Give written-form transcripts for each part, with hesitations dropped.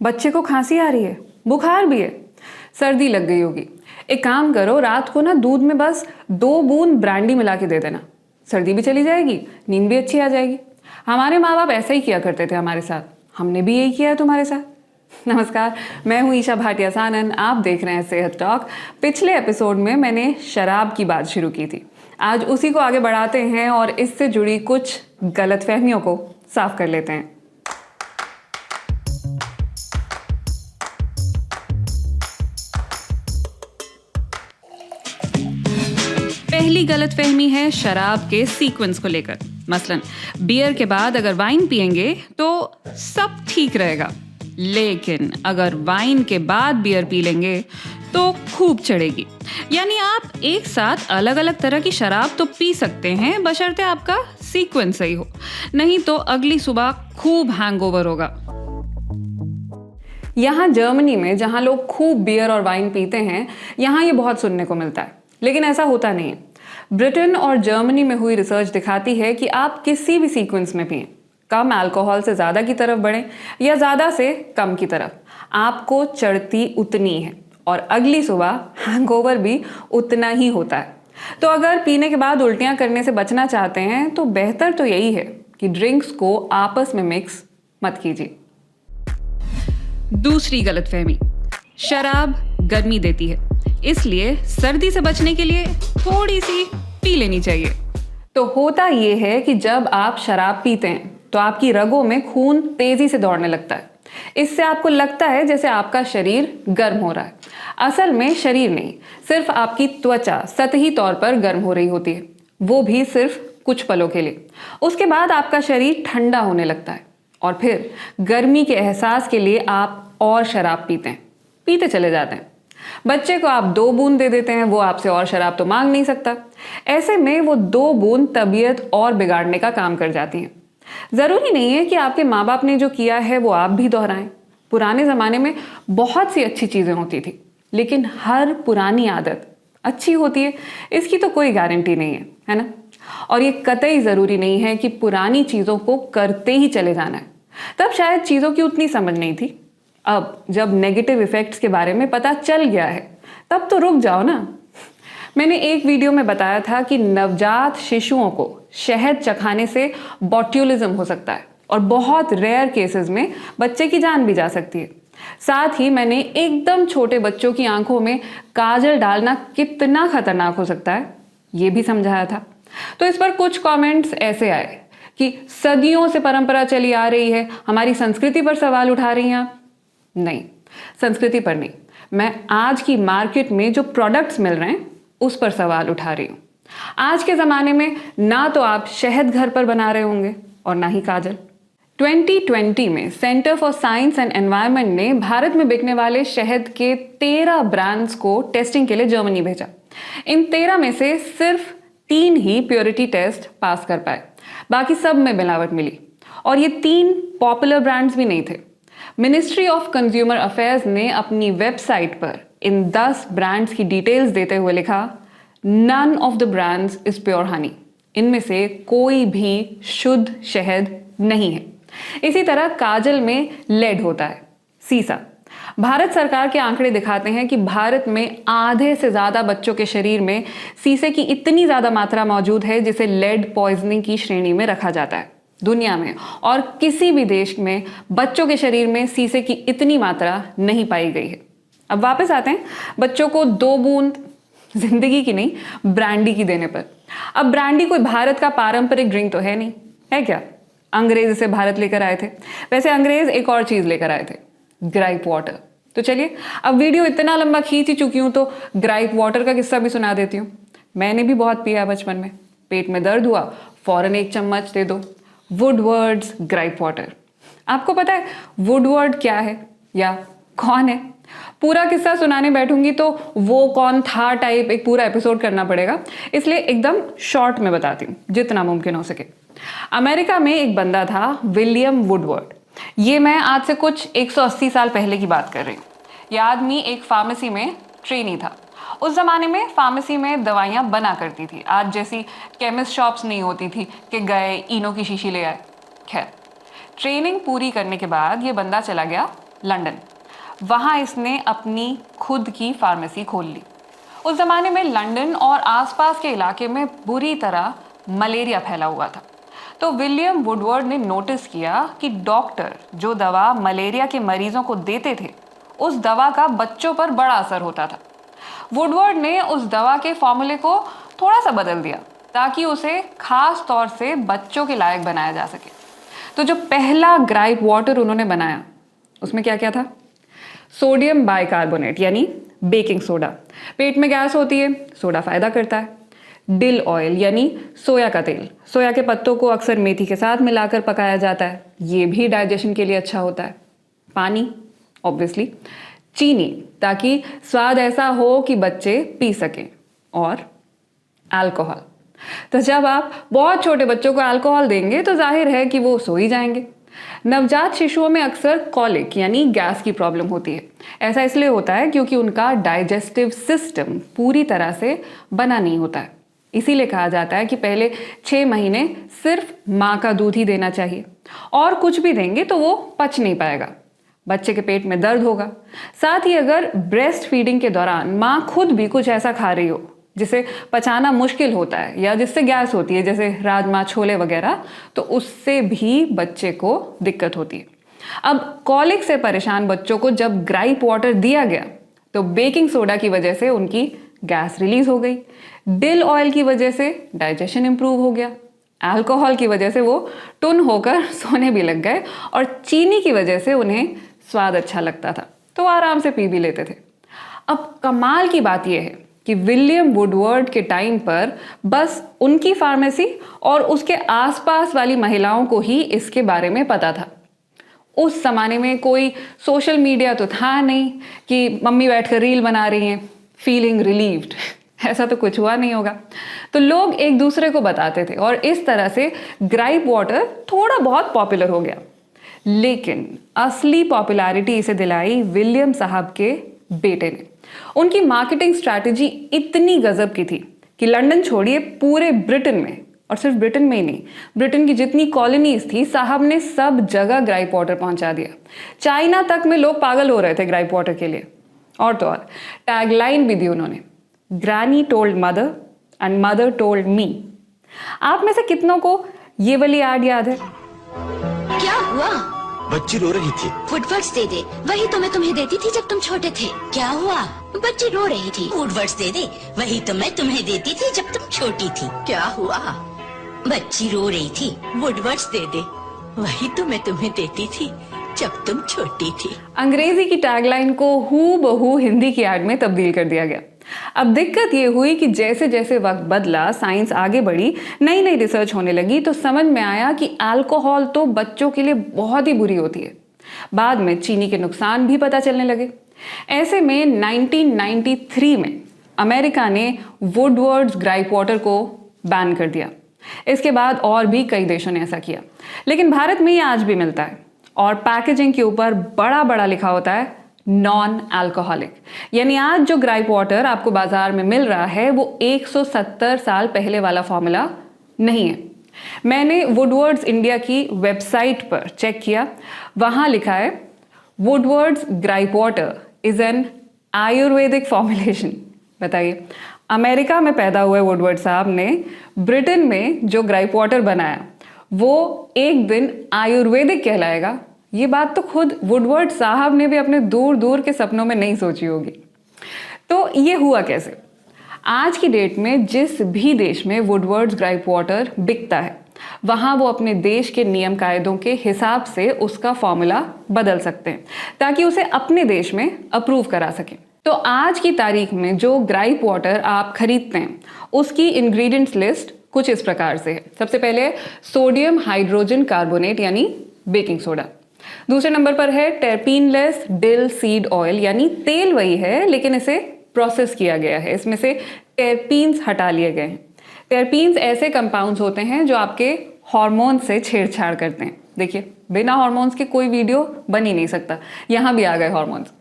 बच्चे को खांसी आ रही है, बुखार भी है, सर्दी लग गई होगी। एक काम करो, रात को ना दूध में बस 2 बूंद ब्रांडी मिला के दे देना, सर्दी भी चली जाएगी, नींद भी अच्छी आ जाएगी। हमारे माँ बाप ऐसा ही किया करते थे हमारे साथ, हमने भी यही किया है तुम्हारे साथ। नमस्कार, मैं हूँ ईशा भाटिया सानन, आप देख रहे हैं सेहत टॉक। पिछले एपिसोड में मैंने शराब की बात शुरू की थी, आज उसी को आगे बढ़ाते हैं और इससे जुड़ी कुछ गलतफहमियों को साफ कर लेते हैं। पहली गलतफहमी है शराब के सीक्वेंस को लेकर। मसलन बियर के बाद अगर वाइन पिएंगे तो सब ठीक रहेगा, लेकिन अगर वाइन के बाद बियर पी लेंगे तो खूब चढ़ेगी। यानी आप एक साथ अलग अलग तरह की शराब तो पी सकते हैं, बशर्ते आपका सीक्वेंस सही हो, नहीं तो अगली सुबह खूब हैंगओवर होगा। यहाँ जर्मनी में जहाँ लोग खूब बियर और वाइन पीते हैं, यहाँ ये बहुत सुनने को मिलता है, लेकिन ऐसा होता नहीं है। ब्रिटेन और जर्मनी में हुई रिसर्च दिखाती है कि आप किसी भी सीक्वेंस में पिएं, कम अल्कोहल से ज़्यादा की तरफ बढ़ें या ज़्यादा से कम की तरफ, आपको चढ़ती उतनी है और अगली सुबह हैंगओवर भी उतना ही होता है। तो अगर पीने के बाद उल्टियाँ करने से बचना चाहते हैं तो बेहतर तो यही है कि ड्रिंक्स को आपस में मिक्स मत कीजिए। दूसरी गलतफहमी, शराब गर्मी देती है, इसलिए सर्दी से बचने के लिए थोड़ी सी पी लेनी चाहिए। तो होता ये है कि जब आप शराब पीते हैं तो आपकी रगों में खून तेजी से दौड़ने लगता है। इससे आपको लगता है जैसे आपका शरीर गर्म हो रहा है। असल में शरीर नहीं, सिर्फ आपकी त्वचा सतही तौर पर गर्म हो रही होती है, वो भी सिर्फ कुछ पलों के लिए। उसके बाद आपका शरीर ठंडा होने लगता है और फिर गर्मी के एहसास के लिए आप और शराब पीते चले जाते हैं। बच्चे को आप 2 बूंद दे देते हैं, वो आपसे और शराब तो मांग नहीं सकता। ऐसे में वो 2 बूंद तबीयत और बिगाड़ने का काम कर जाती हैं। जरूरी नहीं है कि आपके माँ बाप ने जो किया है वो आप भी दोहराएं। पुराने जमाने में बहुत सी अच्छी चीजें होती थी, लेकिन हर पुरानी आदत अच्छी होती है इसकी तो कोई गारंटी नहीं है ना। और ये कतई जरूरी नहीं है कि पुरानी चीजों को करते ही चले जाना है। तब शायद चीजों की उतनी समझ नहीं थी। अब जब नेगेटिव इफेक्ट्स के बारे में पता चल गया है तब तो रुक जाओ ना। मैंने एक वीडियो में बताया था कि नवजात शिशुओं को शहद चखाने से बॉट्यूलिज्म हो सकता है और बहुत रेयर केसेस में बच्चे की जान भी जा सकती है। साथ ही मैंने एकदम छोटे बच्चों की आंखों में काजल डालना कितना खतरनाक हो सकता है ये भी समझाया था। तो इस पर कुछ कमेंट्स ऐसे आए कि सदियों से परंपरा चली आ रही है, हमारी संस्कृति पर सवाल उठा रही हैं आप। नहीं, संस्कृति पर नहीं, मैं आज की मार्केट में जो प्रोडक्ट्स मिल रहे हैं उस पर सवाल उठा रही हूं। आज के जमाने में ना तो आप शहद घर पर बना रहे होंगे और ना ही काजल। 2020 में centre for science and environment ने भारत में बिकने वाले शहद के 13 ब्रांड्स को टेस्टिंग के लिए जर्मनी भेजा। इन 13 में से सिर्फ 3 ही प्योरिटी टेस्ट पास कर पाए, बाकी सब में मिलावट मिली और ये 3 पॉपुलर ब्रांड्स भी नहीं थे। मिनिस्ट्री ऑफ कंज्यूमर अफेयर्स ने अपनी वेबसाइट पर इन 10 ब्रांड्स की डिटेल्स देते हुए लिखा, none of the brands is pure honey. इनमें से कोई भी शुद्ध शहद नहीं है। इसी तरह काजल में लेड होता है, सीसा। भारत सरकार के आंकड़े दिखाते हैं कि भारत में आधे से ज्यादा बच्चों के शरीर में सीसे की इतनी ज्यादा मात्रा मौजूद है जिसे लेड पॉइजनिंग की श्रेणी में रखा जाता है। दुनिया में और किसी भी देश में बच्चों के शरीर में सीसे की इतनी मात्रा नहीं पाई गई है। अब वापस आते हैं बच्चों को 2 बूंद जिंदगी की नहीं, ब्रांडी की देने पर। अब ब्रांडी कोई भारत का पारंपरिक ड्रिंक तो है नहीं, है क्या? अंग्रेज इसे भारत लेकर आए थे। वैसे अंग्रेज एक और चीज लेकर आए थे, ग्राइप वाटर। तो चलिए, अब वीडियो इतना लंबा खींच ही चुकी हूं तो ग्राइप वाटर का किस्सा भी सुना देती हूँ। मैंने भी बहुत पिया बचपन में, पेट में दर्द हुआ, फौरन 1 चम्मच दे दो वुडवर्ड्स ग्राइप वाटर। आपको पता है वुडवर्ड क्या है या कौन है? पूरा किस्सा सुनाने बैठूंगी तो वो कौन था टाइप एक पूरा एपिसोड करना पड़ेगा, इसलिए एकदम शॉर्ट में बताती हूँ जितना मुमकिन हो सके। अमेरिका में एक बंदा था विलियम वुडवर्ड। ये मैं आज से कुछ 180 साल पहले की बात कर रही हूँ। यह आदमी एक फार्मेसी में ट्रेनी था। उस जमाने में फार्मेसी में दवाइयाँ बना करती थी, आज जैसी केमिस्ट शॉप्स नहीं होती थी कि गए इनो की शीशी ले आए। खैर, ट्रेनिंग पूरी करने के बाद ये बंदा चला गया लंदन। वहाँ इसने अपनी खुद की फार्मेसी खोल ली। उस ज़माने में लंदन और आसपास के इलाके में बुरी तरह मलेरिया फैला हुआ था। तो विलियम वुडवर्ड ने नोटिस किया कि डॉक्टर जो दवा मलेरिया के मरीजों को देते थे, उस दवा का बच्चों पर बड़ा असर होता था। वुडवर्ड ने उस दवा के फॉर्मूले को थोड़ा सा बदल दिया ताकि उसे खास तौर से बच्चों के लायक बनाया जा सके। तो जो पहला ग्राइप वाटर उन्होंने बनाया, उसमें क्या क्या था? सोडियम बाइकार्बोनेट यानी बेकिंग सोडा। पेट में गैस होती है, सोडा फायदा करता है। डिल ऑयल यानी सोया का तेल। सोया के पत्तों को अक्सर मेथी के साथ मिलाकर पकाया जाता है, ये भी डाइजेशन के लिए अच्छा होता है। पानी, ऑब्वियसली। चीनी, ताकि स्वाद ऐसा हो कि बच्चे पी सकें। और अल्कोहल। तो जब आप बहुत छोटे बच्चों को अल्कोहल देंगे तो जाहिर है कि वो सो ही जाएंगे। नवजात शिशुओं में अक्सर कॉलिक यानी गैस की प्रॉब्लम होती है। ऐसा इसलिए होता है क्योंकि उनका डाइजेस्टिव सिस्टम पूरी तरह से बना नहीं होता है। इसीलिए कहा जाता है कि पहले 6 महीने सिर्फ माँ का दूध ही देना चाहिए, और कुछ भी देंगे तो वो पच नहीं पाएगा, बच्चे के पेट में दर्द होगा। साथ ही अगर ब्रेस्ट फीडिंग के दौरान माँ खुद भी कुछ ऐसा खा रही हो जिसे पचाना मुश्किल होता है या जिससे गैस होती है, जैसे राजमा, छोले वगैरह, तो उससे भी बच्चे को दिक्कत होती है। अब कॉलिक से परेशान बच्चों को जब ग्राइप वाटर दिया गया तो बेकिंग सोडा की वजह से उनकी गैस रिलीज हो गई, डिल ऑयल की वजह से डाइजेशन इंप्रूव हो गया, अल्कोहल की वजह से वो टुन होकर सोने भी लग गए, और चीनी की वजह से उन्हें स्वाद अच्छा लगता था तो आराम से पी भी लेते थे। अब कमाल की बात यह है कि विलियम वुडवर्ड के टाइम पर बस उनकी फार्मेसी और उसके आसपास वाली महिलाओं को ही इसके बारे में पता था। उस जमाने में कोई सोशल मीडिया तो था नहीं कि मम्मी बैठकर रील बना रही हैं फीलिंग रिलीव्ड, ऐसा तो कुछ हुआ नहीं होगा। तो लोग एक दूसरे को बताते थे और इस तरह से ग्राइप वाटर थोड़ा बहुत पॉपुलर हो गया। लेकिन असली पॉपुलैरिटी इसे दिलाई विलियम साहब के बेटे ने। उनकी मार्केटिंग स्ट्रैटेजी इतनी गजब की थी कि लंदन छोड़िए, पूरे ब्रिटेन में, और सिर्फ ब्रिटेन में ही नहीं, ब्रिटेन की जितनी कॉलोनीज थी, साहब ने सब जगह ग्राइप वाटर पहुंचा दिया। चाइना तक में लोग पागल हो रहे थे ग्राइप वाटर के लिए। और तो और टैगलाइन भी दी उन्होंने, granny told mother and mother told me. आप में से कितनों को ये वाली ऐड याद है? क्या हुआ? बच्ची रो रही थी। वुडवर्ड्स दे दे, वही तो मैं तुम्हें देती थी जब तुम छोटे थे। क्या हुआ? बच्ची रो रही थी। वुडवर्ड्स दे दे, वही तो मैं तुम्हें देती थी जब तुम छोटी थी। क्या हुआ? बच्ची रो रही थी। वुडवर्ड्स दे दे, वही तो मैं तुम्हें देती थी जब तुम छोटी थी। अंग्रेजी की टैगलाइन को हूबहू हिंदी की ऐड में तब्दील कर दिया गया। अब दिक्कत ये हुई कि जैसे जैसे वक्त बदला, साइंस आगे बढ़ी, नई नई रिसर्च होने लगी, तो समझ में आया कि अल्कोहल तो बच्चों के लिए बहुत ही बुरी होती है। बाद में चीनी के नुकसान भी पता चलने लगे। ऐसे में 1993 में अमेरिका ने वुडवर्ड्स ग्राइप वाटर को बैन कर दिया। इसके बाद और भी कई देशों ने ऐसा किया, लेकिन भारत में ये आज भी मिलता है और पैकेजिंग के ऊपर बड़ा बड़ा लिखा होता है नॉन अल्कोहलिक। यानी आज जो ग्राइप वाटर आपको बाजार में मिल रहा है वो 170 साल पहले वाला फॉर्मूला नहीं है। मैंने वुडवर्ड्स इंडिया की वेबसाइट पर चेक किया, वहां लिखा है Woodward's gripe water is an Ayurvedic formulation. बताइए, अमेरिका में पैदा हुए वुडवर्ड साहब ने ब्रिटेन में जो ग्राइप वाटर बनाया वो एक दिन आयुर्वेदिक कहलाएगा। ये बात तो खुद वुडवर्ड साहब ने भी अपने दूर दूर के सपनों में नहीं सोची होगी। तो ये हुआ कैसे? आज की डेट में जिस भी देश में वुडवर्ड्स ग्राइप वाटर बिकता है, वहां वो अपने देश के नियम कायदों के हिसाब से उसका फॉर्मूला बदल सकते हैं ताकि उसे अपने देश में अप्रूव करा सकें। तो आज की तारीख में जो ग्राइप वाटर आप खरीदते हैं उसकी इंग्रेडिएंट्स लिस्ट कुछ इस प्रकार से है। सबसे पहले सोडियम हाइड्रोजन कार्बोनेट यानी बेकिंग सोडा। दूसरे नंबर पर है टेरपीनलेस डिल सीड ऑयल, यानी तेल वही है लेकिन इसे प्रोसेस किया गया है, इसमें से टेरपीन्स हटा लिए गए हैं। टेरपीन्स ऐसे कंपाउंड्स होते हैं जो आपके हार्मोन से छेड़छाड़ करते हैं। देखिए, बिना हार्मोन्स के कोई वीडियो बन ही नहीं सकता, यहाँ भी आ गए हार्मोन्स।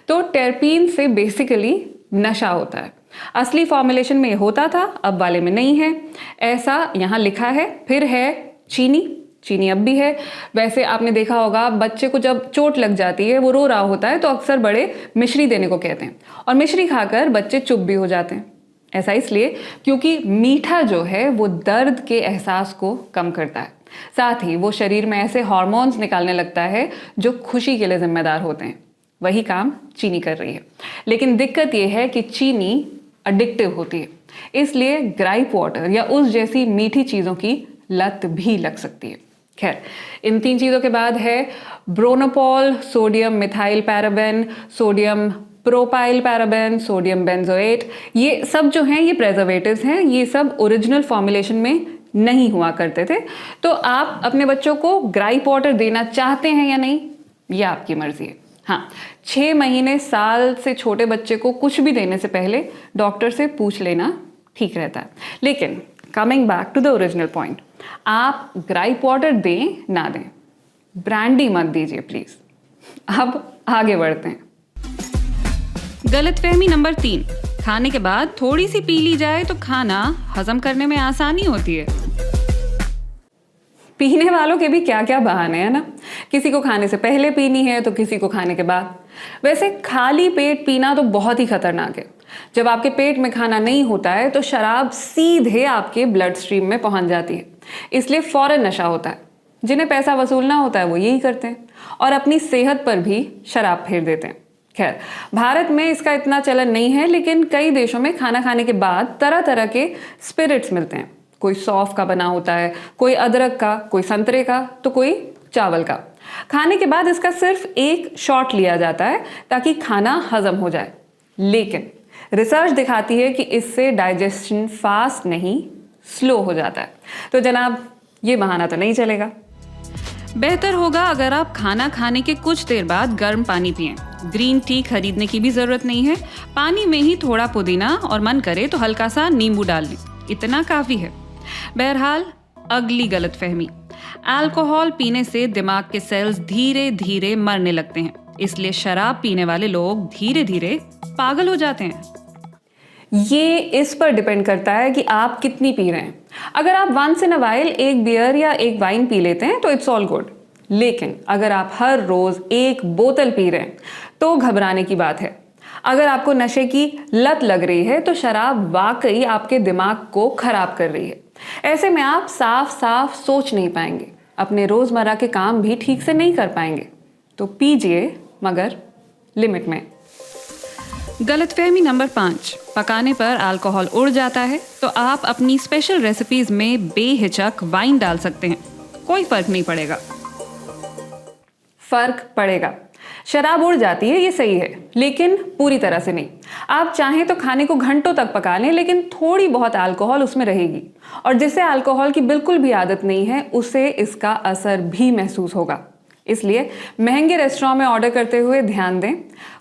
तो टेरपीन से बेसिकली नशा होता है। असली फॉर्मुलेशन में होता था, अब वाले में नहीं है, ऐसा यहाँ लिखा है। फिर है चीनी, चीनी अब भी है। वैसे आपने देखा होगा बच्चे को जब चोट लग जाती है, वो रो रहा होता है, तो अक्सर बड़े मिश्री देने को कहते हैं और मिश्री खाकर बच्चे चुप भी हो जाते हैं। ऐसा इसलिए क्योंकि मीठा जो है वो दर्द के एहसास को कम करता है, साथ ही वो शरीर में ऐसे हार्मोन्स निकालने लगता है जो खुशी के लिए जिम्मेदार होते हैं। वही काम चीनी कर रही है। लेकिन दिक्कत ये है कि चीनी एडिक्टिव होती है, इसलिए ग्राइप वाटर या उस जैसी मीठी चीज़ों की लत भी लग सकती है। खैर, इन 3 चीज़ों के बाद है bronopol, sodium methyl paraben, sodium propyl paraben, sodium benzoate. ये सब जो हैं ये प्रेजर्वेटिव्स हैं। ये सब ओरिजिनल फॉर्मुलेशन में नहीं हुआ करते थे। तो आप अपने बच्चों को ग्राइप वाटर देना चाहते हैं या नहीं, ये आपकी मर्जी है। हाँ, 6 महीने साल से छोटे बच्चे को कुछ भी देने से पहले डॉक्टर से पूछ लेना ठीक रहता है। लेकिन coming back to the original point, आप ग्राइप वाटर दें ना दें, ब्रांडी मत दीजिए प्लीज। अब आगे बढ़ते हैं। गलतफहमी नंबर 3, खाने के बाद थोड़ी सी पी ली जाए तो खाना हजम करने में आसानी होती है। पीने वालों के भी क्या क्या बहाने हैं ना। किसी को खाने से पहले पीनी है तो किसी को खाने के बाद। वैसे खाली पेट पीना तो बहुत ही खतरनाक है। जब आपके पेट में खाना नहीं होता है तो शराब सीधे आपके ब्लड स्ट्रीम में पहुंच जाती है, इसलिए फौरन नशा होता है। जिन्हें पैसा वसूलना होता है वो यही करते हैं और अपनी सेहत पर भी शराब फेर देते हैं। खैर, भारत में इसका इतना चलन नहीं है, लेकिन कई देशों में खाना खाने के बाद तरह तरह के स्पिरिट्स मिलते हैं। कोई सौंफ का बना होता है, कोई अदरक का, कोई संतरे का, तो कोई चावल का। खाने के बाद इसका सिर्फ एक शॉट लिया जाता है ताकि खाना हजम हो जाए, लेकिन रिसर्च दिखाती है कि इससे डाइजेशन फास्ट नहीं स्लो हो जाता है। तो जनाब, ये बहाना तो नहीं चलेगा। बेहतर होगा अगर आप खाना खाने के कुछ देर बाद गर्म पानी पिएं। ग्रीन टी खरीदने की भी जरूरत नहीं है। पानी में ही थोड़ा पुदीना और मन करे तो हल्का सा नींबू डाल लें, इतना काफी है। बहरहाल, अगली गलतफहमी, अल्कोहल पीने से दिमाग के सेल्स धीरे धीरे मरने लगते हैं, इसलिए शराब पीने वाले लोग धीरे धीरे पागल हो जाते हैं। ये इस पर डिपेंड करता है कि आप कितनी पी रहे हैं। अगर आप वंस इन अ वाइल एक बियर या एक वाइन पी लेते हैं तो इट्स ऑल गुड, लेकिन अगर आप हर रोज एक बोतल पी रहे हैं तो घबराने की बात है। अगर आपको नशे की लत लग रही है तो शराब वाकई आपके दिमाग को खराब कर रही है। ऐसे में आप साफ साफ सोच नहीं पाएंगे, अपने रोजमर्रा के काम भी ठीक से नहीं कर पाएंगे। तो पीजिए, मगर लिमिट में। गलतफहमी नंबर 5, पकाने पर अल्कोहल उड़ जाता है तो आप अपनी स्पेशल रेसिपीज में बेहिचक वाइन डाल सकते हैं, कोई फर्क नहीं पड़ेगा। फर्क पड़ेगा। शराब उड़ जाती है, ये सही है, लेकिन पूरी तरह से नहीं। आप चाहें तो खाने को घंटों तक पका लें, लेकिन थोड़ी बहुत अल्कोहल उसमें रहेगी, और जिसे अल्कोहल की बिल्कुल भी आदत नहीं है उसे इसका असर भी महसूस होगा। इसलिए महंगे रेस्टोरेंट में ऑर्डर करते हुए ध्यान दें।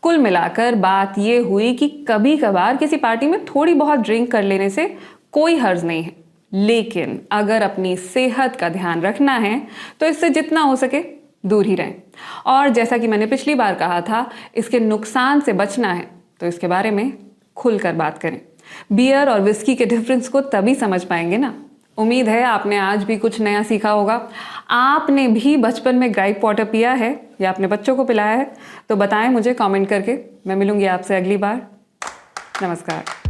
कुल मिलाकर बात ये हुई कि कभी कभार किसी पार्टी में थोड़ी बहुत ड्रिंक कर लेने से कोई हर्ज नहीं है, लेकिन अगर अपनी सेहत का ध्यान रखना है तो इससे जितना हो सके दूर ही रहें। और जैसा कि मैंने पिछली बार कहा था, इसके नुकसान से बचना है तो इसके बारे में खुलकर बात करें। बियर और विस्की के डिफरेंस को तभी समझ पाएंगे ना। उम्मीद है आपने आज भी कुछ नया सीखा होगा। आपने भी बचपन में ग्राइप वाटर पिया है या अपने बच्चों को पिलाया है? तो बताएं मुझे कमेंट करके। मैं मिलूंगी आपसे अगली बार। नमस्कार।